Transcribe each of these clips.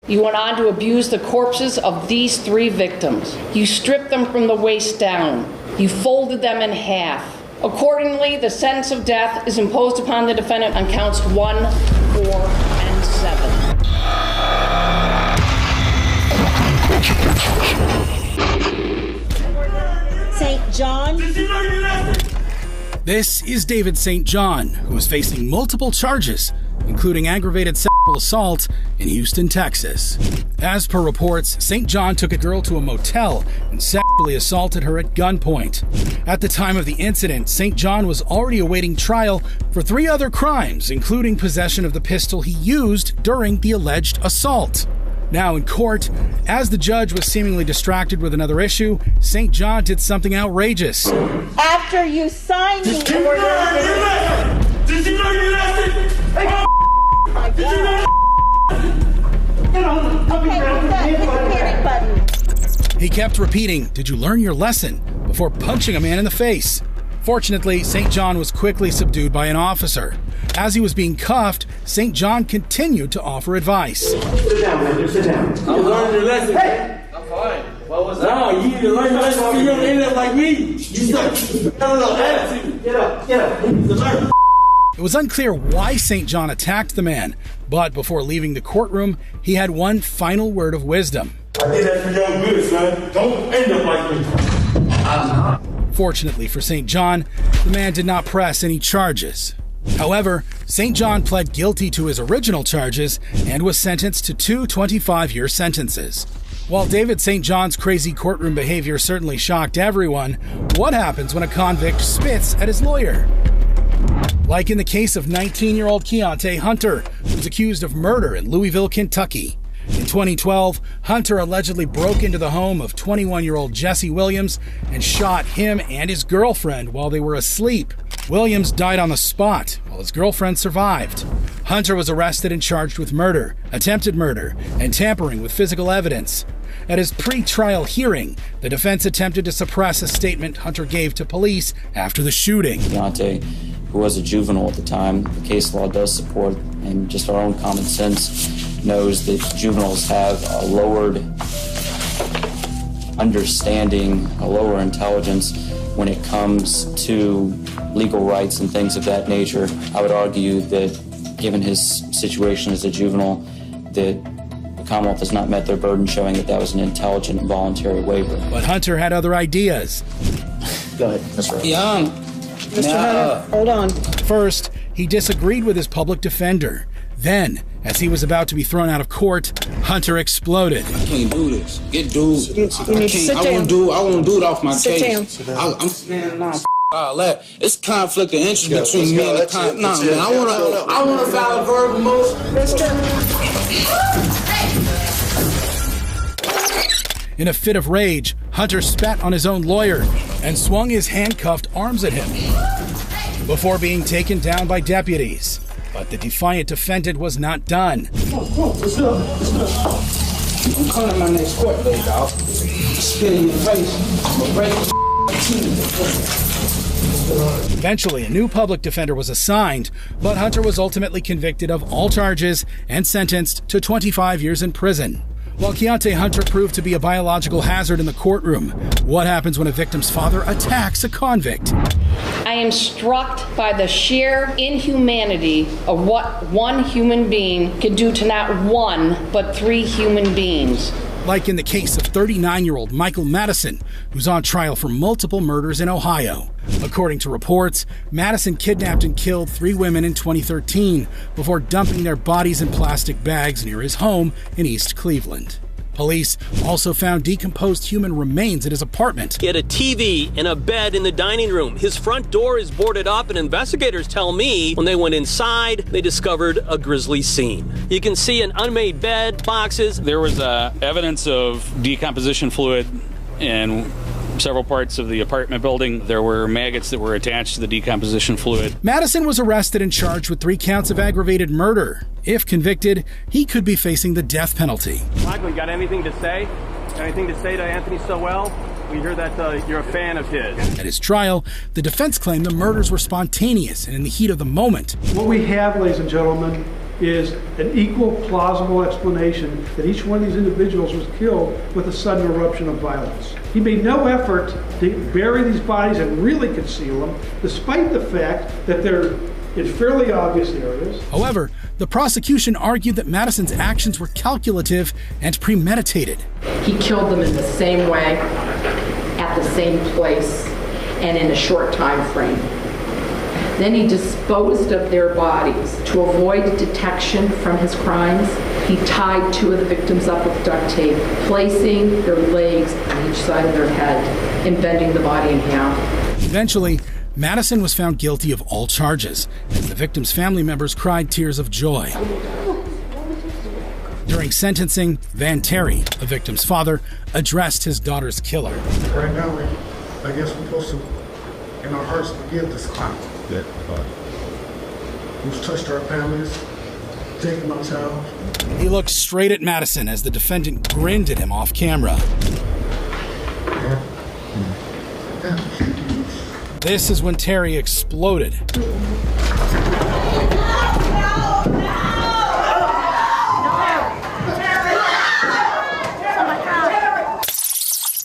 You went on to abuse the corpses of these 3 victims. You stripped them from the waist down. You folded them in half. Accordingly, the sentence of death is imposed upon the defendant on counts 1, 4, and 7. St. John. This is David St. John, who is facing multiple charges, including aggravated sexual assault in Houston, Texas. As per reports, St. John took a girl to a motel and sexually assaulted her at gunpoint. At the time of the incident, St. John was already awaiting trial for 3 other crimes, including possession of the pistol he used during the alleged assault. Now in court, as the judge was seemingly distracted with another issue, St. John did something outrageous. After you signed the order... Did you know you lasted? My God. Okay, hit the panic button. He kept repeating, "Did you learn your lesson?" before punching a man in the face. Fortunately, St. John was quickly subdued by an officer. As he was being cuffed, St. John continued to offer advice. Sit down, man. Sit down. I'm learning your lesson. Hey! I'm fine. What was that? No, you need to learn your lesson so you don't end up like me. You suck. No, attitude. Get up. You learn. It was unclear why St. John attacked the man, but before leaving the courtroom, he had one final word of wisdom. I did that for your good, son. Don't end up like me. Fortunately for St. John, the man did not press any charges. However, St. John pled guilty to his original charges and was sentenced to 2 25-year sentences. While David St. John's crazy courtroom behavior certainly shocked everyone, what happens when a convict spits at his lawyer? Like in the case of 19-year-old Keontae Hunter, who's accused of murder in Louisville, Kentucky. In 2012, Hunter allegedly broke into the home of 21-year-old Jesse Williams and shot him and his girlfriend while they were asleep. Williams died on the spot, while his girlfriend survived. Hunter was arrested and charged with murder, attempted murder, and tampering with physical evidence. At his pre-trial hearing, the defense attempted to suppress a statement Hunter gave to police after the shooting. Keontae, who was a juvenile at the time, the case law does support, and just our own common sense knows that juveniles have a lowered understanding, a lower intelligence when it comes to legal rights and things of that nature. I would argue that given his situation as a juvenile, that the Commonwealth has not met their burden showing that that was an intelligent and voluntary waiver. But Hunter had other ideas. Go ahead. That's right. Mr. Hunter, hold on. First, he disagreed with his public defender. Then, as he was about to be thrown out of court, Hunter exploded. I can't do this. Get dude. You need to sit down. I won't do it off my case. Sit down. I'm standing on all that. It's conflict of interest between me and the client. Nah, man, I wanna file a verbal motion. In a fit of rage, Hunter spat on his own lawyer and swung his handcuffed arms at him before being taken down by deputies. But the defiant defendant was not done. What's up? I'm calling my next court date, dog. Spit in your face. I'm gonna break your teeth. Eventually, a new public defender was assigned, but Hunter was ultimately convicted of all charges and sentenced to 25 years in prison. While Keontae Hunter proved to be a biological hazard in the courtroom, what happens when a victim's father attacks a convict? I am struck by the sheer inhumanity of what one human being can do to not one, but 3 human beings. Like in the case of 39-year-old Michael Madison, who's on trial for multiple murders in Ohio. According to reports, Madison kidnapped and killed 3 women in 2013 before dumping their bodies in plastic bags near his home in East Cleveland. Police also found decomposed human remains at his apartment. He had a TV and a bed in the dining room. His front door is boarded up, and investigators tell me when they went inside, they discovered a grisly scene. You can see an unmade bed, boxes. There was evidence of decomposition fluid in several parts of the apartment building. There were maggots that were attached to the decomposition fluid. Madison was arrested and charged with 3 counts of aggravated murder. If convicted, he could be facing the death penalty. Michael, you got anything to say? Got anything to say to Anthony Sowell? We hear that you're a fan of his. At his trial, the defense claimed the murders were spontaneous and in the heat of the moment. What we have, ladies and gentlemen, is an equal plausible explanation that each one of these individuals was killed with a sudden eruption of violence. He made no effort to bury these bodies and really conceal them, despite the fact that they're in fairly obvious areas. However, the prosecution argued that Madison's actions were calculative and premeditated. He killed them in the same way, at the same place, and in a short time frame. Then he disposed of their bodies. To avoid detection from his crimes, he tied two of the victims up with duct tape, placing their legs on each side of their head and bending the body in half. Eventually, Madison was found guilty of all charges, as the victims' family members cried tears of joy. During sentencing, Van Terry, the victim's father, addressed his daughter's killer. Right now, I guess we're supposed to, in our hearts, forgive this crime. Who's touched our families, taken my child. He looked straight at Madison as the defendant grinned at him off camera. This is when Terry exploded.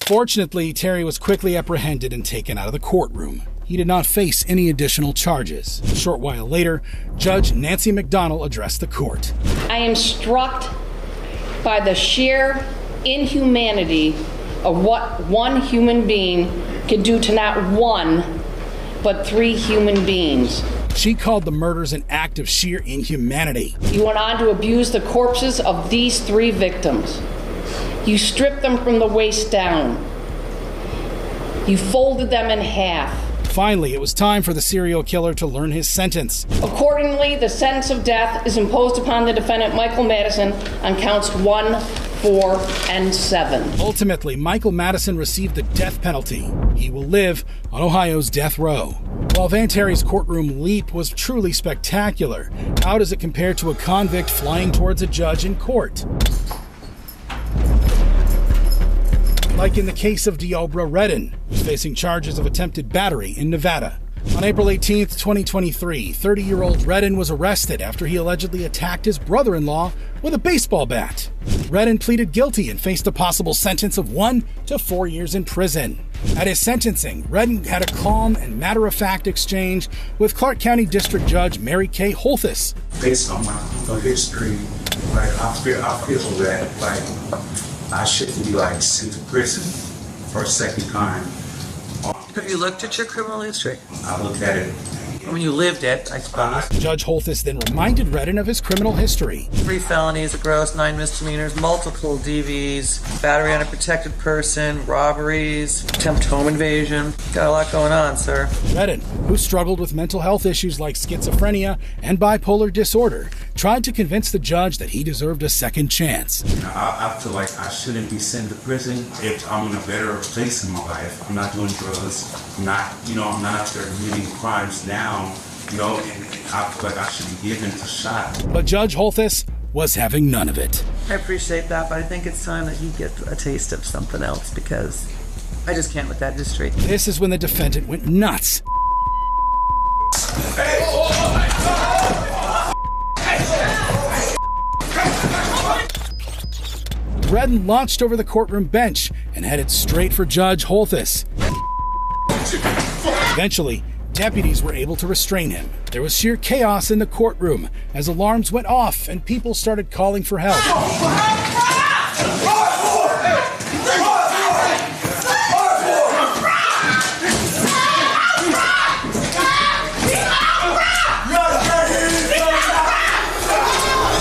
Fortunately, Terry was quickly apprehended and taken out of the courtroom. He did not face any additional charges. A short while later, Judge Nancy McDonnell addressed the court. I am struck by the sheer inhumanity of what one human being can do to not one, but three human beings. She called the murders an act of sheer inhumanity. You went on to abuse the corpses of these three victims. You stripped them from the waist down. You folded them in half. Finally, it was time for the serial killer to learn his sentence. Accordingly, the sentence of death is imposed upon the defendant, Michael Madison, on counts 1, 4, and 7. Ultimately, Michael Madison received the death penalty. He will live on Ohio's death row. While Van Terry's courtroom leap was truly spectacular, how does it compare to a convict flying towards a judge in court? Like in the case of Deobra Redden, who's facing charges of attempted battery in Nevada. On April 18, 2023, 30-year-old Redden was arrested after he allegedly attacked his brother-in-law with a baseball bat. Redden pleaded guilty and faced a possible sentence of 1 to 4 years in prison. At his sentencing, Redden had a calm and matter-of-fact exchange with Clark County District Judge Mary Kay Holthus. Based on my history, I feel that I shouldn't be sent to prison for a second time. Have you looked at your criminal history? I looked at it. When you lived it, I suppose. Judge Holthus then reminded Redden of his criminal history. 3 felonies, a gross, 9 misdemeanors, multiple DVs, battery on a protected person, robberies, attempt home invasion. Got a lot going on, sir. Redden, who struggled with mental health issues like schizophrenia and bipolar disorder, tried to convince the judge that he deserved a second chance. I feel like I shouldn't be sent to prison if I'm in a better place in my life. I'm not doing drugs. I'm not out there committing crimes now. And I feel like I should be given a shot. But Judge Holthus was having none of it. I appreciate that, but I think it's time that you get a taste of something else because I just can't with that history. This is when the defendant went nuts. Redden launched over the courtroom bench and headed straight for Judge Holthus. Eventually, deputies were able to restrain him. There was sheer chaos in the courtroom as alarms went off and people started calling for help.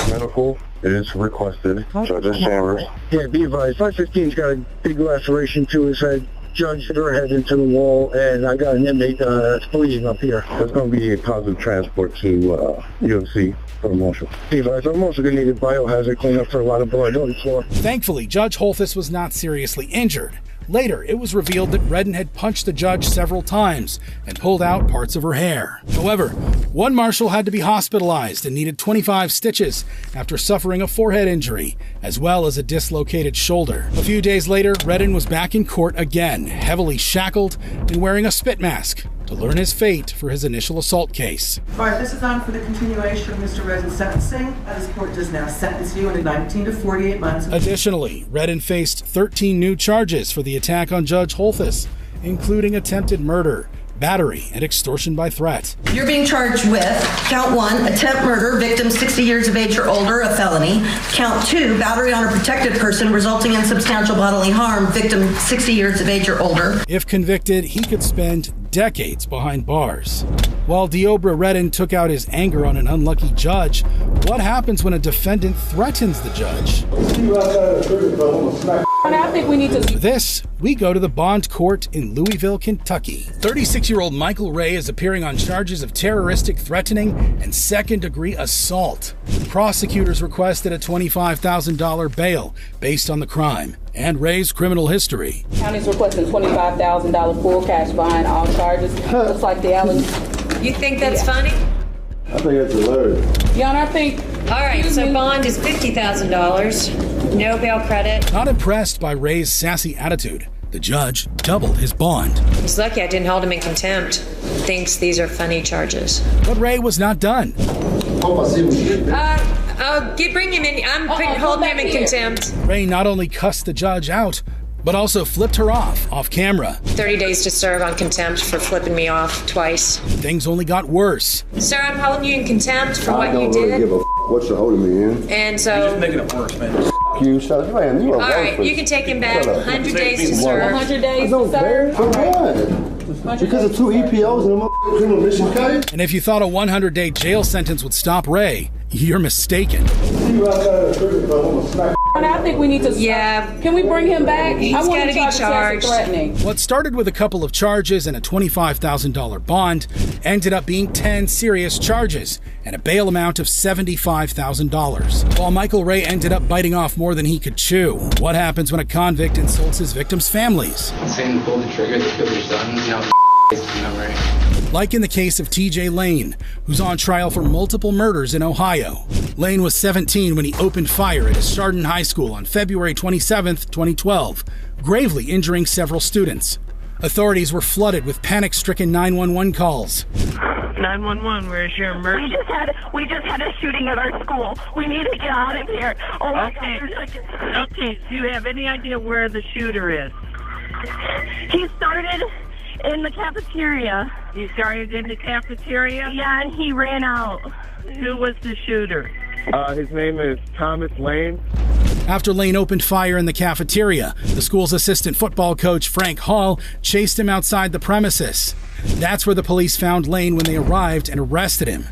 Medical is requested. Judge Chambers. Yeah, be advised. 515's got a big laceration to his head. Judge, her head into the wall, and I got an inmate that's bleeding up here. There's going to be a positive transport to UMC for the marshal. Be advised, I'm also going to need a biohazard cleanup for a lot of blood on the floor. Thankfully, Judge Holthus was not seriously injured. Later, it was revealed that Redden had punched the judge several times and pulled out parts of her hair. However, one marshal had to be hospitalized and needed 25 stitches after suffering a forehead injury, as well as a dislocated shoulder. A few days later, Redden was back in court again, heavily shackled and wearing a spit mask, to learn his fate for his initial assault case. All right, this is on for the continuation of Mr. Redden's sentencing. This court does now sentence you into 19 to 48 months. Additionally, Redden faced 13 new charges for the attack on Judge Holthus, including attempted murder, battery, and extortion by threat. You're being charged with count 1, attempt murder, victim 60 years of age or older, a felony. Count 2, battery on a protected person resulting in substantial bodily harm, victim 60 years of age or older. If convicted, he could spend decades behind bars. While Deobra Redden took out his anger on an unlucky judge, what happens when a defendant threatens the judge? I think we need to... This, we go to the bond court in Louisville, Kentucky. 36-year-old Michael Ray is appearing on charges of terroristic threatening and second-degree assault. Prosecutors requested a $25,000 bail based on the crime and Ray's criminal history. County's requesting $25,000 full cash behind all charges. Looks like the Allen. You think that's funny? I think that's hilarious. Your Honor, I think... All right, so bond is $50,000. No bail credit. Not impressed by Ray's sassy attitude, the judge doubled his bond. He's lucky I didn't hold him in contempt. Thinks these are funny charges. But Ray was not done. I'll bring him in. I'm holding him in contempt. Ray not only cussed the judge out, but also flipped her off camera. 30 days to serve on contempt for flipping me off twice. Things only got worse. Sir, I'm holding you in contempt for what you did. I don't really give a what you're holding me in. And so... You're just making it worse, man. You shut up, man. You are all right, you can take him back. 100 days to serve. 100 days to serve? For what? Because of 2 EPOs and a criminal mission case? And if you thought a 100-day jail sentence would stop Ray, you're mistaken. I think we need to... Yeah. Can we bring him back? He's got to be charged. What started with a couple of charges and a $25,000 bond ended up being 10 serious charges and a bail amount of $75,000. While Michael Ray ended up biting off more than he could chew. What happens when a convict insults his victims' families? Saying to pull the trigger to kill your sons, you know, right? Like in the case of TJ Lane, who's on trial for multiple murders in Ohio. Lane was 17 when he opened fire at his Chardon High School on February 27, 2012, gravely injuring several students. Authorities were flooded with panic-stricken 911 calls. 911, where's your emergency? We just had a shooting at our school. We need to get out of here. Oh my God. Okay, do you have any idea where the shooter is? He started in the cafeteria. He started in the cafeteria? Yeah, and he ran out. Who was the shooter? His name is Thomas Lane. After Lane opened fire in the cafeteria, the school's assistant football coach, Frank Hall, chased him outside the premises. That's where the police found Lane when they arrived and arrested him.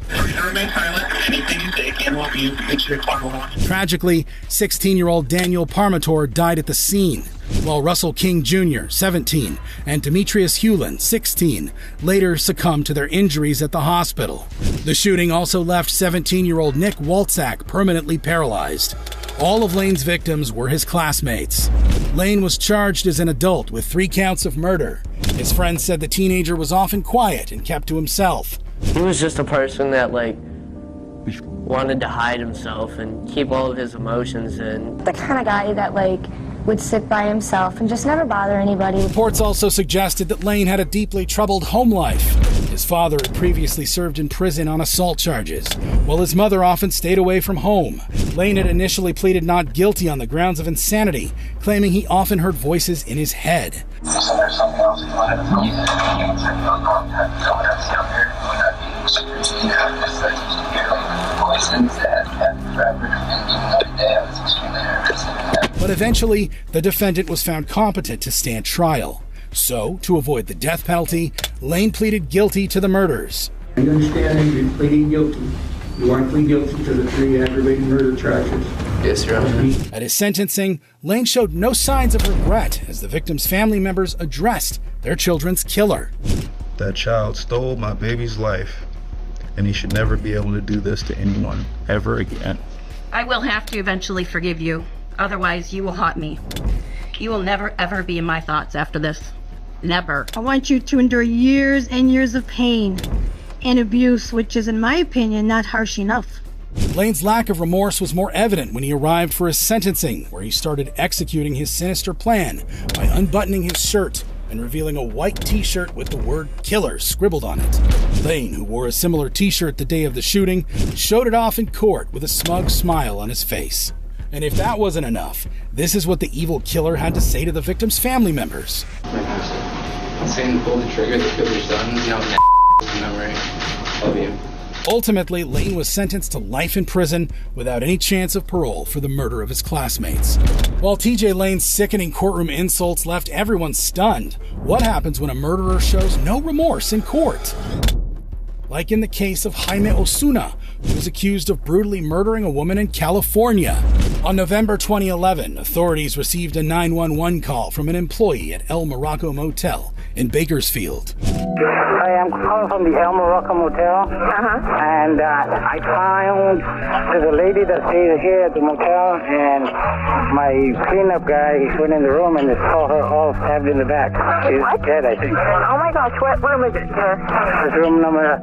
Tragically, 16-year-old Daniel Parmator died at the scene, while Russell King Jr., 17, and Demetrius Hewlin, 16, later succumbed to their injuries at the hospital. The shooting also left 17-year-old Nick Walczak permanently paralyzed. All of Lane's victims were his classmates. Lane was charged as an adult with 3 counts of murder. His friends said the teenager was often quiet and kept to himself. He was just a person that, wanted to hide himself and keep all of his emotions in. The kind of guy that, would sit by himself and just never bother anybody. Reports also suggested that Lane had a deeply troubled home life. His father had previously served in prison on assault charges, while his mother often stayed away from home. Lane had initially pleaded not guilty on the grounds of insanity, claiming he often heard voices in his head. But eventually, the defendant was found competent to stand trial. So, to avoid the death penalty, Lane pleaded guilty to the murders. I understand that you're pleading guilty. You want to plead guilty to the 3 aggravated murder charges. Yes, Your Honor. At his sentencing, Lane showed no signs of regret as the victim's family members addressed their children's killer. That child stole my baby's life, and he should never be able to do this to anyone ever again. I will have to eventually forgive you. Otherwise, you will haunt me. You will never, ever be in my thoughts after this. Never. I want you to endure years and years of pain and abuse, which is, in my opinion, not harsh enough. Lane's lack of remorse was more evident when he arrived for his sentencing, where he started executing his sinister plan by unbuttoning his shirt, and revealing a white t-shirt with the word killer scribbled on it. Lane, who wore a similar t-shirt the day of the shooting, showed it off in court with a smug smile on his face. And if that wasn't enough, this is what the evil killer had to say to the victim's family members. Saying to pull the trigger, the killer's done. No, memory. Love you. Ultimately, Lane was sentenced to life in prison without any chance of parole for the murder of his classmates. While TJ Lane's sickening courtroom insults left everyone stunned, what happens when a murderer shows no remorse in court? Like in the case of Jaime Osuna, who was accused of brutally murdering a woman in California. On November 2011, authorities received a 911 call from an employee at El Morocco Motel in Bakersfield. I am calling from the El Morocco Motel, and I found there's a lady that stays here at the motel, and my cleanup guy went in the room and saw her all stabbed in the back. She's dead, I think. Oh my gosh, what room is it, sir? It's room number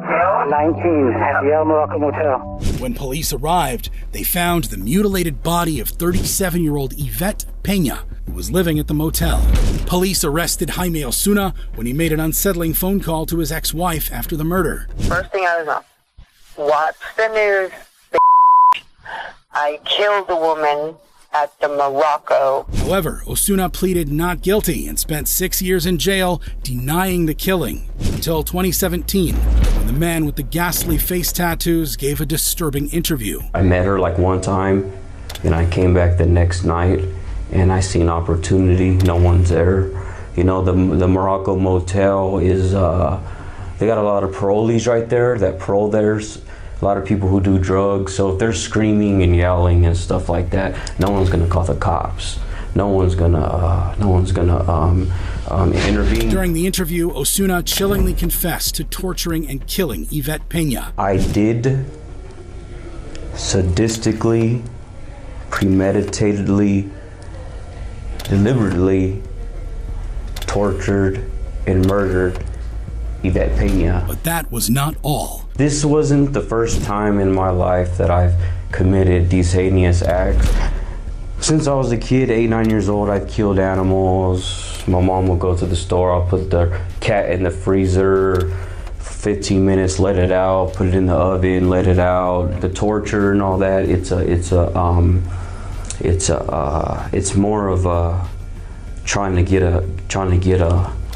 19 at the El Morocco Motel. When police arrived, they found the mutilated body of 37-year-old Yvette Peña, who was living at the motel. Police arrested Jaime Osuna when he made an unsettling phone call to his ex-wife after the murder. First thing I was on, what's the news, I killed a woman at the Morocco. However, Osuna pleaded not guilty and spent 6 years in jail denying the killing until 2017, when the man with the ghastly face tattoos gave a disturbing interview. I met her like one time, and I came back the next night, and I seen opportunity. No one's there. You know, the Morocco Motel is, they got a lot of parolees right there that parole there's. A lot of people who do drugs, so if they're screaming and yelling and stuff like that, no one's gonna call the cops. No one's gonna intervene. During the interview, Osuna chillingly confessed to torturing and killing Yvette Peña. I did sadistically, premeditatedly, deliberately tortured and murdered Yvette Peña. But that was not all. This wasn't the first time in my life that I've committed these heinous acts. Since I was a kid, 8, 9 years old, I'd killed animals. My mom would go to the store, I'll put the cat in the freezer, 15 minutes, let it out, put it in the oven, let it out. The torture and all that, it's more of a trying to get a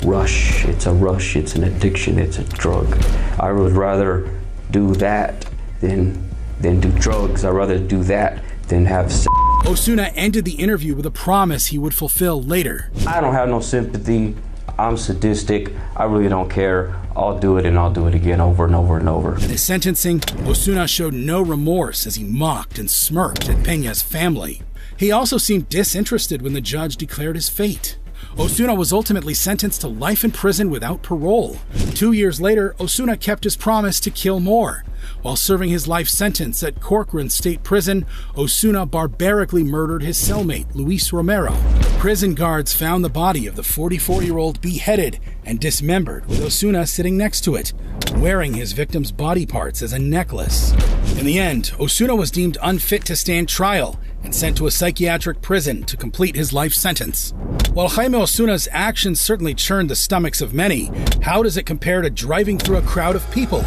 rush. It's a rush, it's an addiction, it's a drug. I would rather do that than do drugs. I'd rather do that than have sex. Osuna ended the interview with a promise he would fulfill later. I don't have no sympathy. I'm sadistic. I really don't care. I'll do it and I'll do it again over and over and over. At his sentencing, Osuna showed no remorse as he mocked and smirked at Peña's family. He also seemed disinterested when the judge declared his fate. Osuna was ultimately sentenced to life in prison without parole. 2 years later, Osuna kept his promise to kill more. While serving his life sentence at Corcoran State Prison, Osuna barbarically murdered his cellmate, Luis Romero. Prison guards found the body of the 44-year-old beheaded and dismembered, with Osuna sitting next to it, wearing his victim's body parts as a necklace. In the end, Osuna was deemed unfit to stand trial and sent to a psychiatric prison to complete his life sentence. While Jaime Osuna's actions certainly churned the stomachs of many, how does it compare to driving through a crowd of people?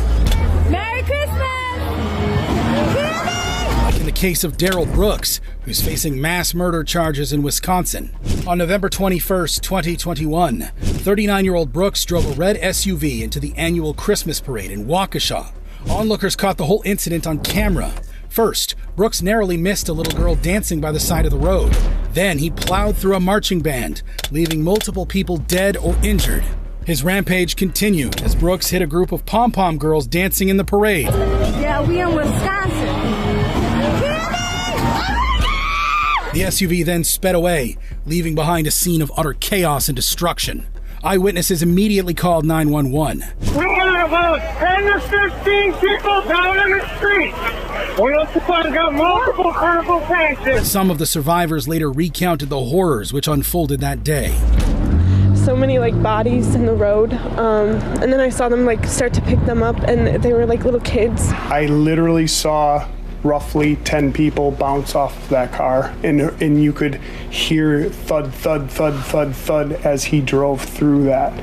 Merry Christmas! Like in the case of Daryl Brooks, who's facing mass murder charges in Wisconsin. On November 21st, 2021, 39-year-old Brooks drove a red SUV into the annual Christmas parade in Waukesha. Onlookers caught the whole incident on camera. First, Brooks narrowly missed a little girl dancing by the side of the road. Then he plowed through a marching band, leaving multiple people dead or injured. His rampage continued as Brooks hit a group of pom-pom girls dancing in the parade. Yeah, we in Wisconsin. The SUV then sped away, leaving behind a scene of utter chaos and destruction. Eyewitnesses immediately called 911. We got about 10 to 15 people down in the street. We also got multiple carnival tanks. Some of the survivors later recounted the horrors which unfolded that day. So many bodies in the road, and then I saw them start to pick them up, and they were like little kids. I literally saw roughly 10 people bounce off of that car, and you could hear thud, thud, thud, thud, thud as he drove through that,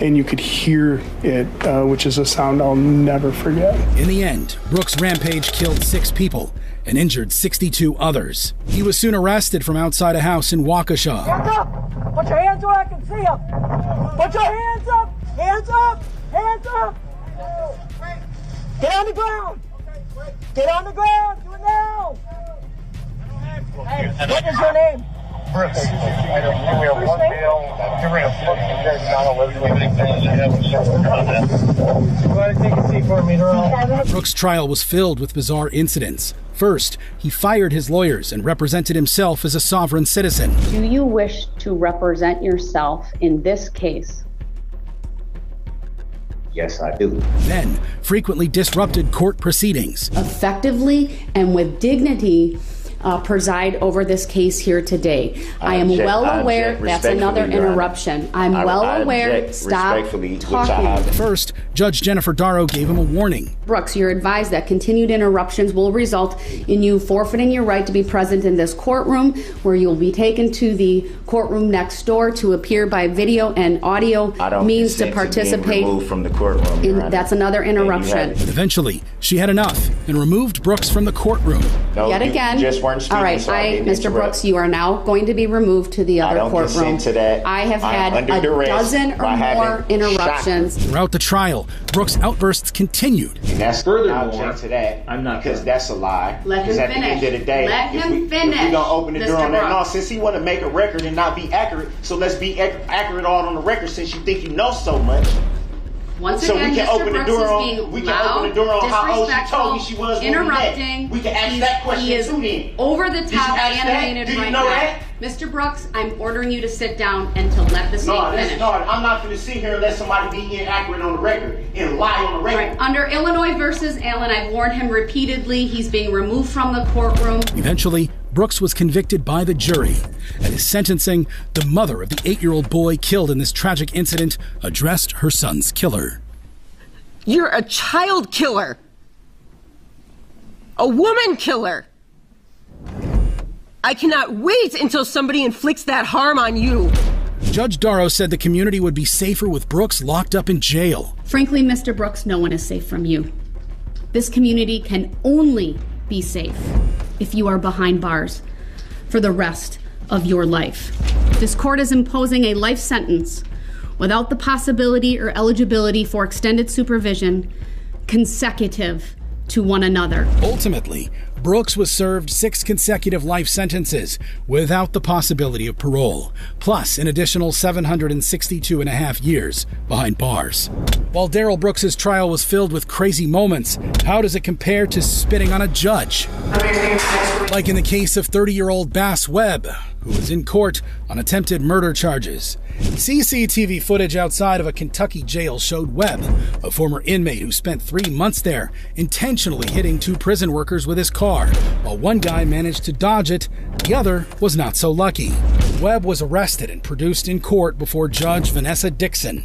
and you could hear it, which is a sound I'll never forget. In the end, Brooks' rampage killed 6 people and injured 62 others. He was soon arrested from outside a house in Waukesha. Hands up! Put your hands where I can see them! Put your hands up! Hands up! Hands up! Get on the ground! Get on the ground! Do it now! Hey, what is your name? Brooks. Brooks' trial was filled with bizarre incidents. First, he fired his lawyers and represented himself as a sovereign citizen. Do you wish to represent yourself in this case? Yes, I do. Then, frequently disrupted court proceedings. Effectively and with dignity, preside over this case here today. I am well aware that's another interruption. I'm well aware. Stop talking. First, Judge Jennifer Darrow gave him a warning. Brooks, you're advised that continued interruptions will result in you forfeiting your right to be present in this courtroom, where you'll be taken to the courtroom next door to appear by video and audio means to participate. Removed from the courtroom. That's another interruption. Eventually, she had enough and removed Brooks from the courtroom. No, yet again. Just weren't speaking, all right, so Mr. Brooks, you are now going to be removed to the other courtroom. I don't consent to that. I have had a dozen or more interruptions. Throughout the trial, Brooks' outbursts continued. And that's furthermore to that. I'm not, because that's a lie. Let him finish. At the end of the day, let him finish. If we gonna open the door on that, Brooks. no, since he want to make a record and not be accurate, so let's be accurate all on the record. Since you think you know so much. Once so again, we can Mr. open Brooks the door on. is being We can loud, open the door on how old she disrespectful, told me she was when interrupting. We can ask that question He is too. Then over the top, ask animated that? Do you right know now. that? Mr. Brooks, I'm ordering you to sit down and to let the state finish. No, I'm not going to sit here and let somebody be inaccurate on the record and lie on the record. Right. Under Illinois versus Allen, I've warned him repeatedly. He's being removed from the courtroom. Eventually, Brooks was convicted by the jury. At his sentencing, the mother of the 8-year-old boy killed in this tragic incident addressed her son's killer. You're a child killer. A woman killer. I cannot wait until somebody inflicts that harm on you. Judge Darrow said the community would be safer with Brooks locked up in jail. Frankly, Mr. Brooks, no one is safe from you. This community can only be safe if you are behind bars for the rest of your life. This court is imposing a life sentence without the possibility or eligibility for extended supervision consecutive to one another. Ultimately, Brooks was served 6 consecutive life sentences without the possibility of parole, plus an additional 762 and a half years behind bars. While Darrell Brooks' trial was filled with crazy moments, how does it compare to spitting on a judge? Like in the case of 30-year-old Bass Webb, who was in court on attempted murder charges. CCTV footage outside of a Kentucky jail showed Webb, a former inmate who spent 3 months there, intentionally hitting 2 prison workers with his car. While one guy managed to dodge it, the other was not so lucky. Webb was arrested and produced in court before Judge Vanessa Dixon.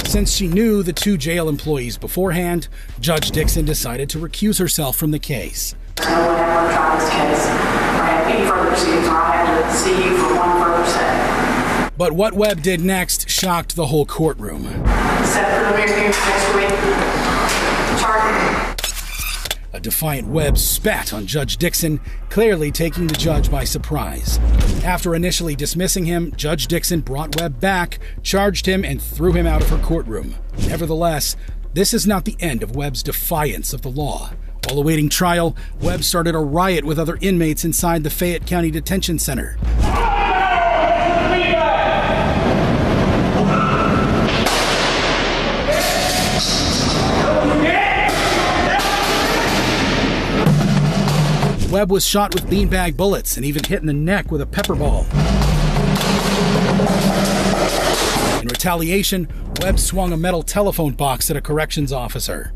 Since she knew the 2 jail employees beforehand, Judge Dixon decided to recuse herself from the case. No one ever tried this case. I have any further proceedings, or I have to see you for one further set. But what Webb did next shocked the whole courtroom. Set preliminary hearings next week. A defiant Webb spat on Judge Dixon, clearly taking the judge by surprise. After initially dismissing him, Judge Dixon brought Webb back, charged him, and threw him out of her courtroom. Nevertheless, this is not the end of Webb's defiance of the law. While awaiting trial, Webb started a riot with other inmates inside the Fayette County Detention Center. Webb was shot with beanbag bullets and even hit in the neck with a pepper ball. In retaliation, Webb swung a metal telephone box at a corrections officer.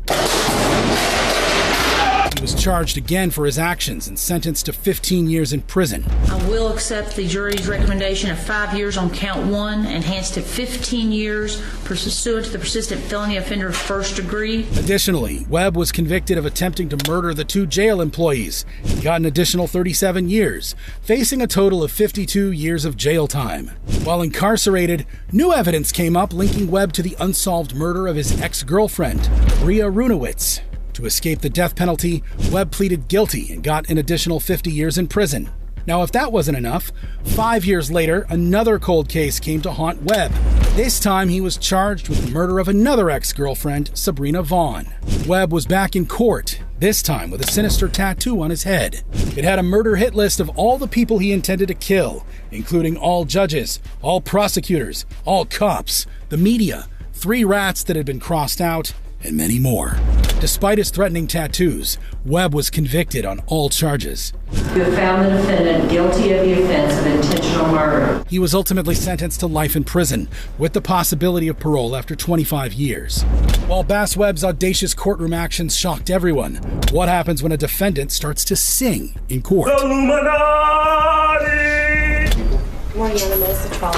He was charged again for his actions and sentenced to 15 years in prison. I will accept the jury's recommendation of 5 years on count 1, enhanced to 15 years pursuant to the persistent felony offender of first degree. Additionally, Webb was convicted of attempting to murder the 2 jail employees. He got an additional 37 years, facing a total of 52 years of jail time. While incarcerated, new evidence came up linking Webb to the unsolved murder of his ex-girlfriend, Bria Runowitz. To escape the death penalty, Webb pleaded guilty and got an additional 50 years in prison. Now, if that wasn't enough, 5 years later, another cold case came to haunt Webb. This time, he was charged with the murder of another ex-girlfriend, Sabrina Vaughn. Webb was back in court, this time with a sinister tattoo on his head. It had a murder hit list of all the people he intended to kill, including all judges, all prosecutors, all cops, the media, 3 rats that had been crossed out, and many more. Despite his threatening tattoos, Webb was convicted on all charges. You have found the defendant guilty of the offense of intentional murder. He was ultimately sentenced to life in prison, with the possibility of parole after 25 years. While Bass Webb's audacious courtroom actions shocked everyone, what happens when a defendant starts to sing in court?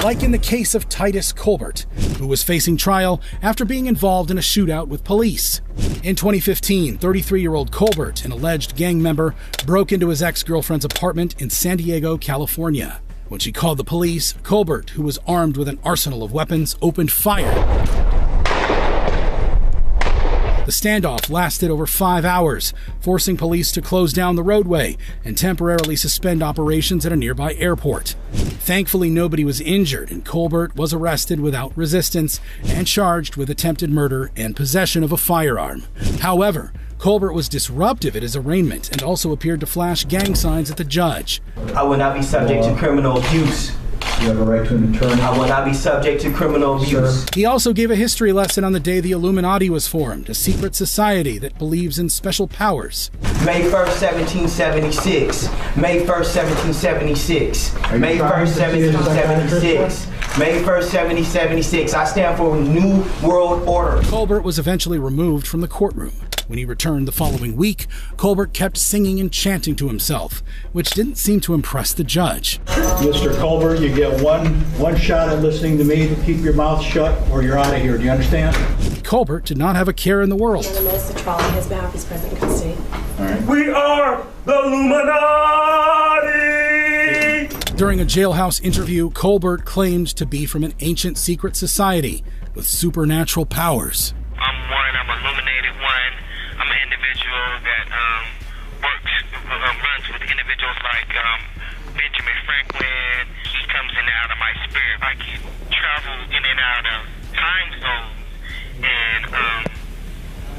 Like in the case of Titus Colbert, who was facing trial after being involved in a shootout with police. In 2015, 33-year-old Colbert, an alleged gang member, broke into his ex-girlfriend's apartment in San Diego, California. When she called the police, Colbert, who was armed with an arsenal of weapons, opened fire. The standoff lasted over 5 hours, forcing police to close down the roadway and temporarily suspend operations at a nearby airport. Thankfully, nobody was injured, and Colbert was arrested without resistance and charged with attempted murder and possession of a firearm. However, Colbert was disruptive at his arraignment and also appeared to flash gang signs at the judge. I will not be subject to criminal abuse. You have a right to an attorney. I will not be subject to criminal abuse. He also gave a history lesson on the day the Illuminati was formed, a secret society that believes in special powers. May 1st, 1776. May 1st, 1776. May 1st, 1776. May 1st, 1776. I stand for New World Order. Colbert was eventually removed from the courtroom. When he returned the following week, Colbert kept singing and chanting to himself, which didn't seem to impress the judge. Mr. Colbert, you get one shot at listening to me to keep your mouth shut, or you're out of here. Do you understand? Colbert did not have a care in the world. The trial on his behalf is present in custody. All right. We are the Illuminati! During a jailhouse interview, Colbert claimed to be from an ancient secret society with supernatural powers. I'm an illuminated one. I'm an individual that runs with individuals like Benjamin Franklin. He comes in and out of my spirit. I can travel in and out of time zones, and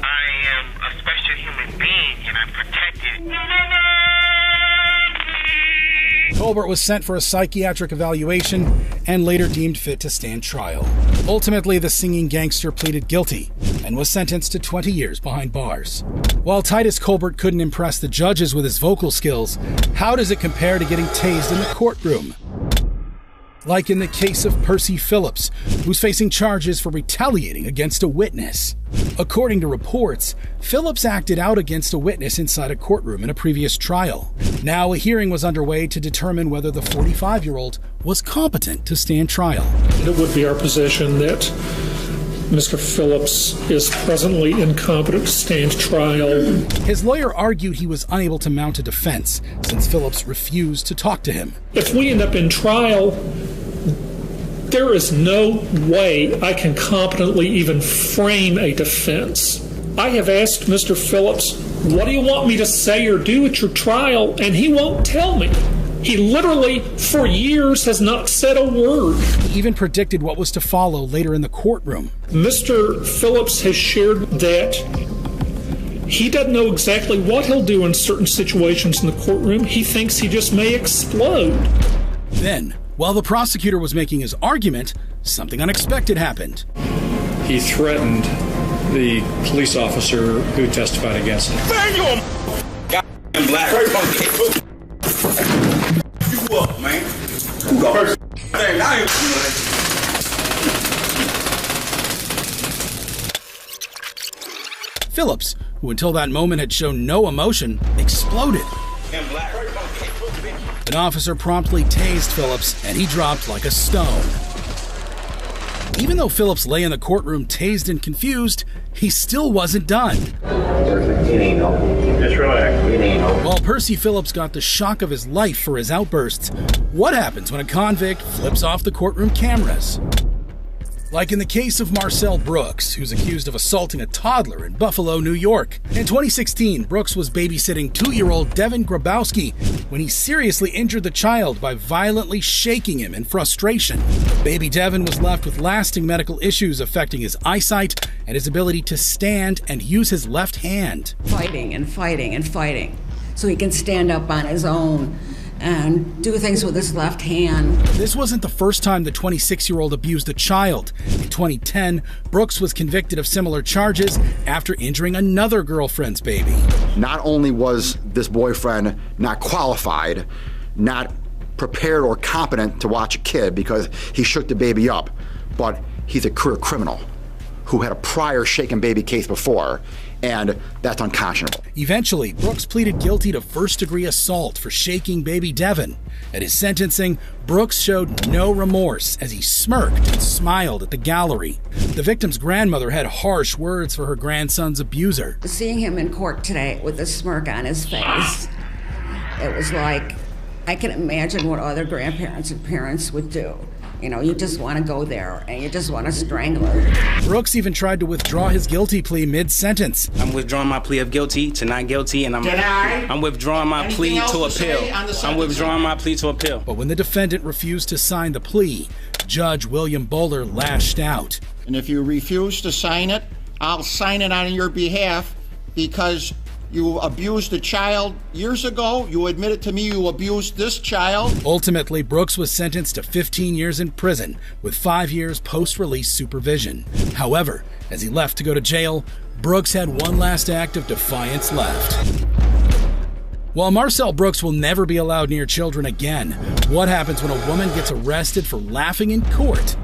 I am a special human being, and I'm protected. Colbert was sent for a psychiatric evaluation and later deemed fit to stand trial. Ultimately, the singing gangster pleaded guilty and was sentenced to 20 years behind bars. While Titus Colbert couldn't impress the judges with his vocal skills, how does it compare to getting tased in the courtroom? Like in the case of Percy Phillips, who's facing charges for retaliating against a witness. According to reports, Phillips acted out against a witness inside a courtroom in a previous trial. Now a hearing was underway to determine whether the 45-year-old was competent to stand trial. It would be our position that Mr. Phillips is presently incompetent to stand trial. His lawyer argued he was unable to mount a defense since Phillips refused to talk to him. If we end up in trial, there is no way I can competently even frame a defense. I have asked Mr. Phillips, what do you want me to say or do at your trial? And he won't tell me. He literally, for years, has not said a word. He even predicted what was to follow later in the courtroom. Mr. Phillips has shared that he doesn't know exactly what he'll do in certain situations in the courtroom. He thinks he just may explode. Then, while the prosecutor was making his argument, something unexpected happened. He threatened the police officer who testified against him. Bang you, goddamn black. You up, man? Who got first thing? I ain't. Phillips, who until that moment had shown no emotion, exploded. An officer promptly tased Phillips, and he dropped like a stone. Even though Phillips lay in the courtroom tased and confused, he still wasn't done. Just relax. While Percy Phillips got the shock of his life for his outbursts, what happens when a convict flips off the courtroom cameras? Like in the case of Marcel Brooks, who's accused of assaulting a toddler in Buffalo, New York. In 2016, Brooks was babysitting 2-year-old Devin Grabowski when he seriously injured the child by violently shaking him in frustration. Baby Devin was left with lasting medical issues affecting his eyesight and his ability to stand and use his left hand. Fighting and fighting and fighting so he can stand up on his own and do things with his left hand. This wasn't the first time the 26-year-old abused a child. In 2010, Brooks was convicted of similar charges after injuring another girlfriend's baby. Not only was this boyfriend not qualified, not prepared or competent to watch a kid because he shook the baby up, but he's a career criminal who had a prior shaken baby case before, and that's unconscionable. Eventually, Brooks pleaded guilty to first-degree assault for shaking baby Devin. At his sentencing, Brooks showed no remorse as he smirked and smiled at the gallery. The victim's grandmother had harsh words for her grandson's abuser. Seeing him in court today with a smirk on his face, it was like, I can imagine what other grandparents and parents would do. You know, you just want to go there and you just want to strangle her. Brooks even tried to withdraw his guilty plea mid-sentence. I'm withdrawing my plea of guilty to not guilty, and I'm withdrawing my plea to appeal. I'm withdrawing my plea to appeal. But when the defendant refused to sign the plea, Judge William Bowler lashed out. And if you refuse to sign it, I'll sign it on your behalf because you abused a child years ago. You admitted to me you abused this child. Ultimately, Brooks was sentenced to 15 years in prison with 5 years post-release supervision. However, as he left to go to jail, Brooks had one last act of defiance left. While Marcel Brooks will never be allowed near children again, what happens when a woman gets arrested for laughing in court?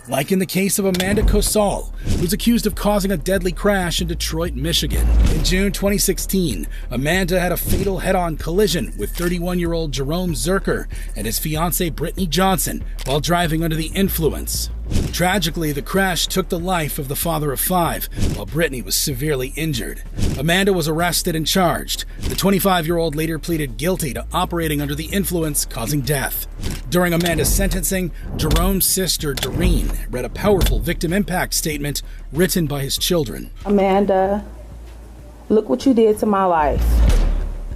Like in the case of Amanda Cosal, who's accused of causing a deadly crash in Detroit, Michigan. In June 2016, Amanda had a fatal head-on collision with 31-year-old Jerome Zerker and his fiancée Brittany Johnson while driving under the influence. Tragically, the crash took the life of the father of 5, while Brittany was severely injured. Amanda was arrested and charged. The 25-year-old later pleaded guilty to operating under the influence, causing death. During Amanda's sentencing, Jerome's sister, Doreen, read a powerful victim impact statement written by his children. Amanda, look what you did to my life.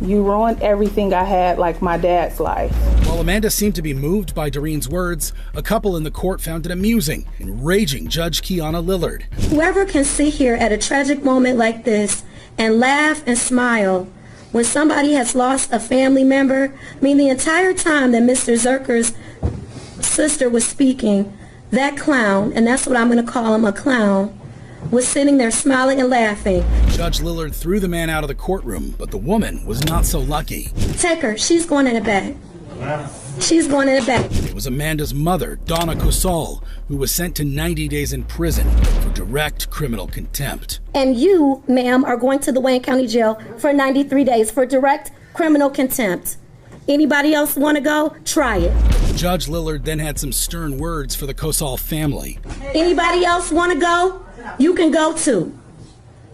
You ruined everything I had, like my dad's life. While Amanda seemed to be moved by Doreen's words, a couple in the court found it amusing, enraging Judge Kiana Lillard. Whoever can sit here at a tragic moment like this and laugh and smile when somebody has lost a family member, I mean, the entire time that Mr. Zerker's sister was speaking, that clown, and that's what I'm going to call him, a clown, was sitting there smiling and laughing. Judge Lillard threw the man out of the courtroom, but the woman was not so lucky. Take her. She's going in the back. She's going in the back. It was Amanda's mother, Donna Cosal, who was sent to 90 days in prison for direct criminal contempt. And you, ma'am, are going to the Wayne County Jail for 93 days for direct criminal contempt. Anybody else want to go? Try it. Judge Lillard then had some stern words for the Cosal family. Anybody else want to go? You can go too.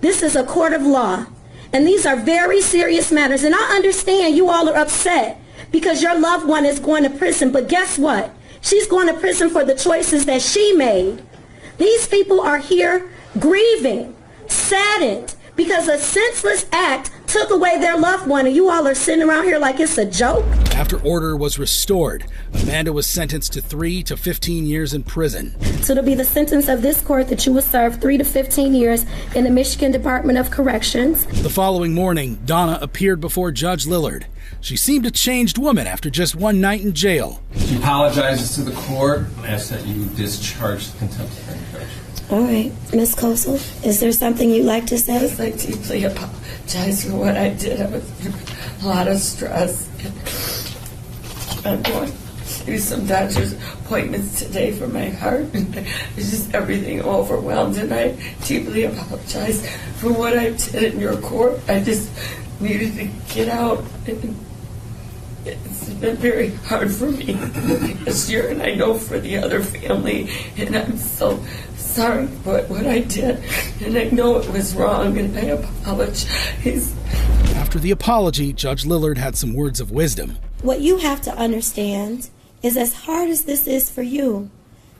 This is a court of law, and these are very serious matters, and I understand you all are upset because your loved one is going to prison, but guess what? She's going to prison for the choices that she made. These people are here grieving, saddened, because a senseless act took away their loved one, and you all are sitting around here like it's a joke. After order was restored, Amanda was sentenced to 3 to 15 years in prison. So it'll be the sentence of this court that you will serve 3 to 15 years in the Michigan Department of Corrections. The following morning, Donna appeared before Judge Lillard. She seemed a changed woman after just one night in jail. She apologizes to the court and asks that you discharge the contempt of hearing charge. All right, Ms. Kosel, is there something you'd like to say? Yes, I deeply apologize for what I did. I was under a lot of stress. I'm going do some doctor's appointments today for my heart. It's just everything overwhelmed, and I deeply apologize for what I did in your court. I just needed to get out. It's been very hard for me this year, and I know for the other family, and I'm so sorry for what I did, and I know it was wrong, and I apologize. After the apology, Judge Lillard had some words of wisdom. What you have to understand is, as hard as this is for you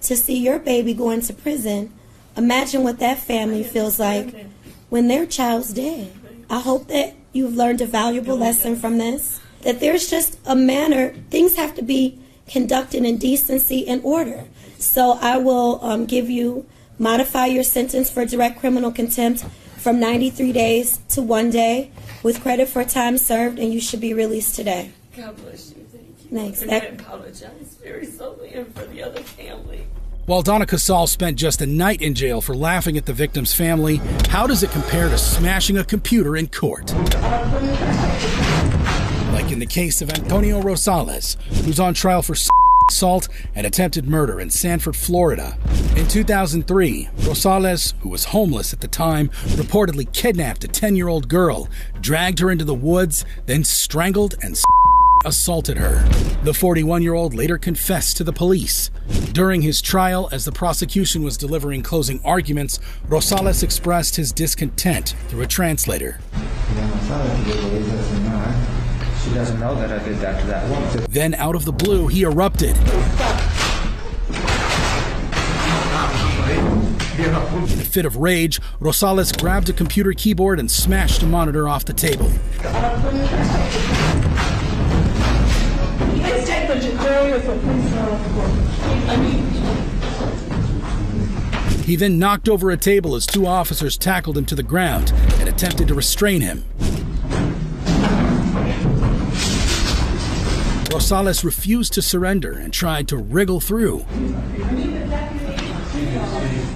to see your baby going to prison, imagine what that family feels like when their child's dead. I hope that you've learned a valuable lesson from this, that there's just a manner, things have to be conducted in decency and order. So I will modify your sentence for direct criminal contempt from 93 days to 1 day with credit for time served, and you should be released today. God bless you. Thank you. Thanks. And I apologize very solely and for the other family. While Donna Casal spent just a night in jail for laughing at the victim's family, how does it compare to smashing a computer in court? Like in the case of Antonio Rosales, who's on trial for assault and attempted murder in Sanford, Florida. In 2003, Rosales, who was homeless at the time, reportedly kidnapped a 10-year-old girl, dragged her into the woods, then strangled and assaulted her. The 41-year-old later confessed to the police. During his trial, as the prosecution was delivering closing arguments, Rosales expressed his discontent through a translator. She doesn't know that I did that to that woman. Then, out of the blue, he erupted. In a fit of rage, Rosales grabbed a computer keyboard and smashed a monitor off the table. He then knocked over a table as two officers tackled him to the ground and attempted to restrain him. Rosales refused to surrender and tried to wriggle through.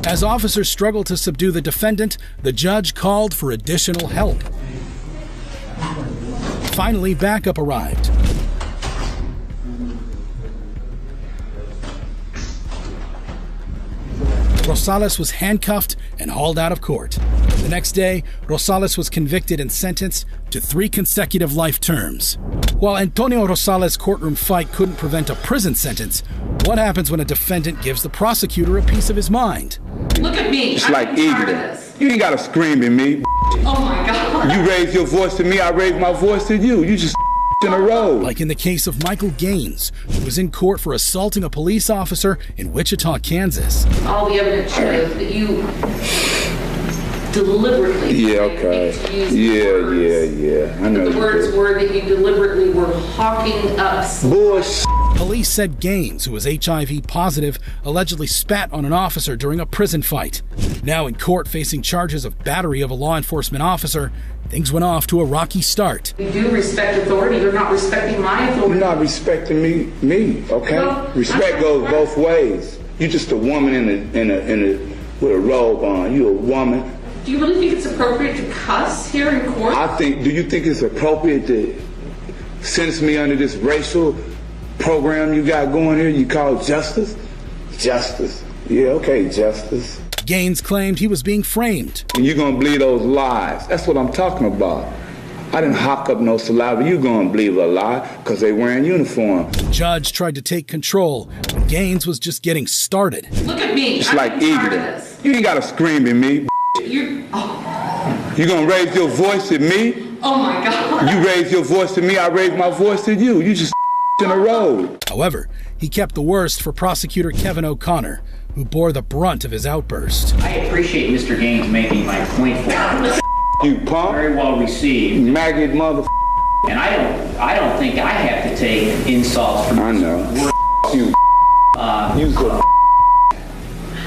As officers struggled to subdue the defendant, the judge called for additional help. Finally, backup arrived. Rosales was handcuffed and hauled out of court. The next day, Rosales was convicted and sentenced to 3 consecutive life terms. While Antonio Rosales' courtroom fight couldn't prevent a prison sentence, what happens when a defendant gives the prosecutor a piece of his mind? Look at me. It's like eating. You ain't gotta scream at me. Oh my God. You raise your voice to me, I raise my voice to you. You just in a row. Like in the case of Michael Gaines, who was in court for assaulting a police officer in Wichita, Kansas. All the evidence shows that you deliberately. Yeah, okay. Yeah. I know. The words were that you deliberately were hawking up. Bullshit. Police said Gaines, who was HIV positive, allegedly spat on an officer during a prison fight. Now in court facing charges of battery of a law enforcement officer, things went off to a rocky start. We do respect authority. You're not respecting my authority. You're not respecting me, okay? Well, respect goes both ways. You're just a woman with a robe on. You a woman. Do you really think it's appropriate to cuss here in court? Do you think it's appropriate to sentence me under this racial program you got going here you call justice? Justice. Yeah, okay, justice. Gaines claimed he was being framed. And you're gonna believe those lies. That's what I'm talking about. I didn't hawk up no saliva. You gonna believe a lie because they wearing uniform. The judge tried to take control, but Gaines was just getting started. Look at me. It's like eating. You ain't gotta scream at me. You gonna raise your voice at me? Oh my God. You raise your voice to me, I raise my voice to you. You just in a row. However, he kept the worst for prosecutor Kevin O'Connor, who bore the brunt of his outburst. I appreciate Mr. Gaines making my point for me. You punk. Very well received. Maggot mother. And I don't think I have to take insults from. I know. You.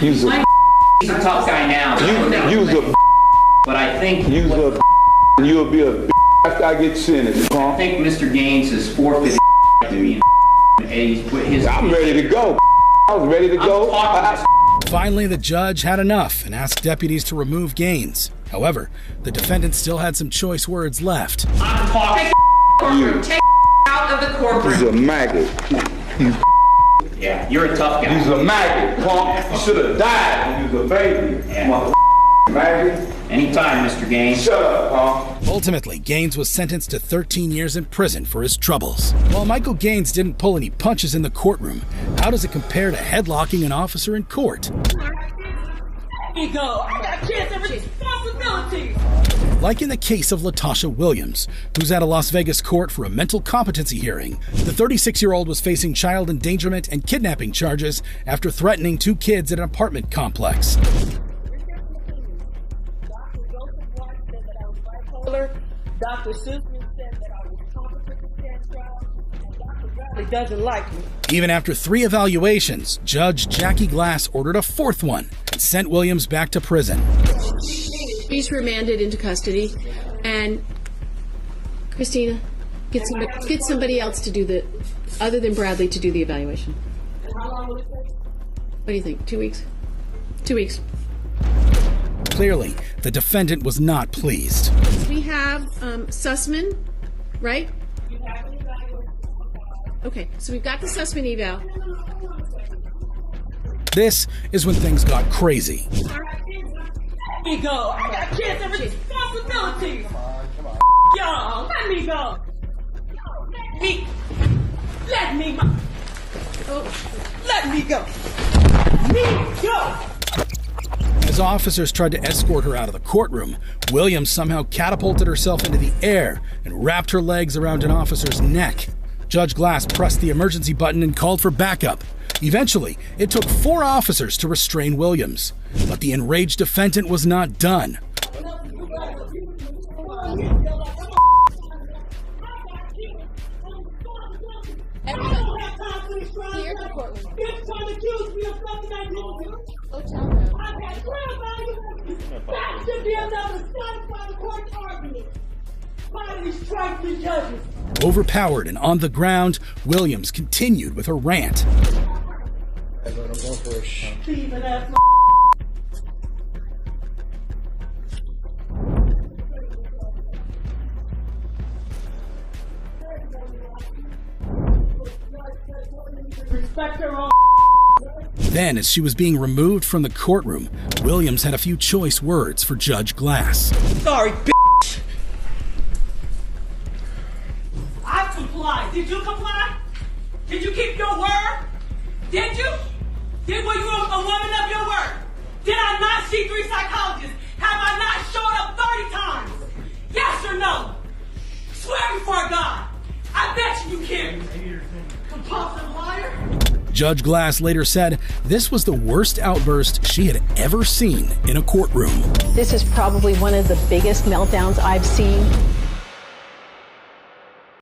He's a tough guy now. But I think you'll be a after I get sentenced, punk. I think Mr. Gaines has forfeited to me. I'm ready to go. I was ready to go. Finally, the judge had enough and asked deputies to remove Gaines. However, the defendant still had some choice words left. I'm talking. Take out of the courtroom. He's a maggot. You Yeah, you're a tough guy. You's a maggot, punk. You should have died when you was a baby. Yeah. Maggot. Anytime, Mr. Gaines. Shut up, punk. Ultimately, Gaines was sentenced to 13 years in prison for his troubles. While Michael Gaines didn't pull any punches in the courtroom, how does it compare to headlocking an officer in court? Ego. I got kids and responsibilities. Like in the case of Latasha Williams, who's at a Las Vegas court for a mental competency hearing. The 36-year-old was facing child endangerment and kidnapping charges after threatening 2 kids at an apartment complex. Dr. Sussman said that I was competent to stand trial, and Dr. Bradley doesn't like me. Even after 3 evaluations, Judge Jackie Glass ordered a 4th one and sent Williams back to prison. He's remanded into custody, and Christina, get somebody else to do the, other than Bradley, to do the evaluation. How long will it take? What do you think? 2 weeks? 2 weeks. Clearly, the defendant was not pleased. We have Sussman, right? Okay, so we've got the Sussman eval. This is when things got crazy. Ego. I got kids and responsibilities. Y'all, let me go. Let me go. Let me go. Me go. As officers tried to escort her out of the courtroom, Williams somehow catapulted herself into the air and wrapped her legs around an officer's neck. Judge Glass pressed the emergency button and called for backup. Eventually, it took 4 officers to restrain Williams. But the enraged defendant was not done. Overpowered and on the ground, Williams continued with her rant. Then, as she was being removed from the courtroom, Williams had a few choice words for Judge Glass. Sorry, bitch. I complied. Did you comply? Did you keep your word? Did you? Were you a woman of your word? Did I not see 3 psychologists? Have I not showed up 30 times? Yes or no? Swear before God. I bet you can. Compulsive liar. Judge Glass later said this was the worst outburst she had ever seen in a courtroom. This is probably one of the biggest meltdowns I've seen